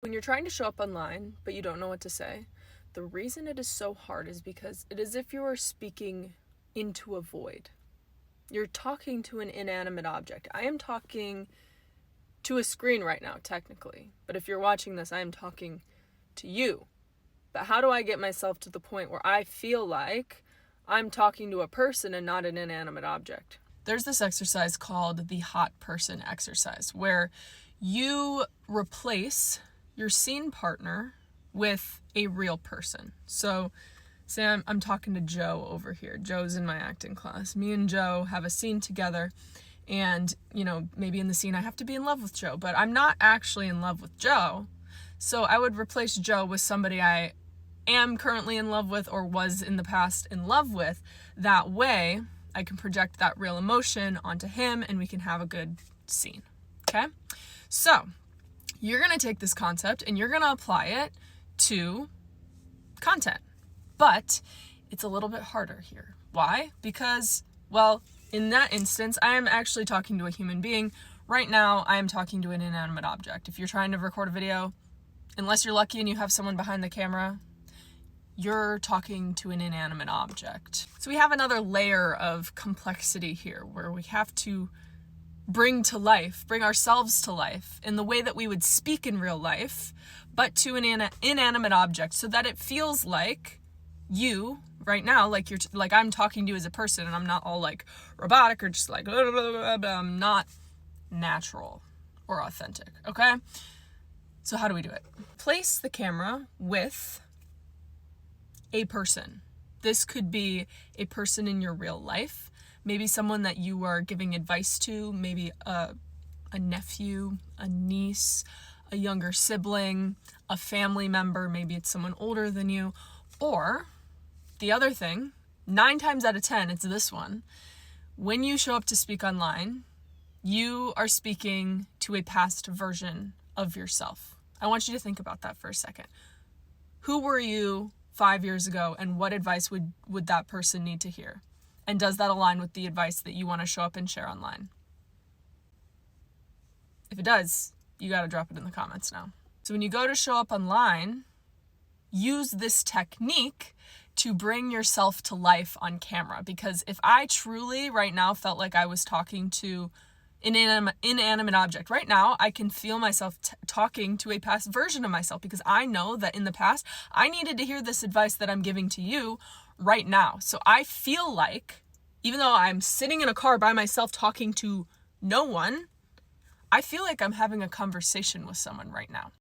When you're trying to show up online, but you don't know what to say, the reason it is so hard is because it is as if you are speaking into a void. You're talking to an inanimate object. I am talking to a screen right now, technically. But if you're watching this, I am talking to you. But how do I get myself to the point where I feel like I'm talking to a person and not an inanimate object? There's this exercise called the hot person exercise, where you replace your scene partner with a real person. So say I'm talking to Joe over here. Joe's in my acting class. Me and Joe have a scene together, and maybe in the scene I have to be in love with Joe, but I'm not actually in love with Joe. So I would replace Joe with somebody I am currently in love with or was in the past in love with. That way I can project that real emotion onto him and we can have a good scene. Okay? So you're going to take this concept and you're going to apply it to content. But it's a little bit harder here. Why? Because, in that instance, I am actually talking to a human being. Right now, I am talking to an inanimate object. If you're trying to record a video, unless you're lucky and you have someone behind the camera, you're talking to an inanimate object. So we have another layer of complexity here where we have to bring ourselves to life in the way that we would speak in real life, but to an inanimate object, so that it feels like you right now, like I'm talking to you as a person, and I'm not all like robotic or just like blah, blah, blah, blah. I'm not natural or authentic. Okay? So how do we do it? Place the camera with a person. This could be a person in your real life, maybe someone that you are giving advice to, maybe a nephew, a niece, a younger sibling, a family member, maybe it's someone older than you. Or the other thing, 9 times out of 10, it's this one. When you show up to speak online, you are speaking to a past version of yourself. I want you to think about that for a second. Who were you 5 years ago, and what advice would that person need to hear? And does that align with the advice that you want to show up and share online? If it does, you got to drop it in the comments now. So when you go to show up online, use this technique to bring yourself to life on camera. Because if I truly right now felt like I was talking to an inanimate object right now, I can feel myself talking to a past version of myself, because I know that in the past I needed to hear this advice that I'm giving to you right now. So I feel like, even though I'm sitting in a car by myself talking to no one, I feel like I'm having a conversation with someone right now.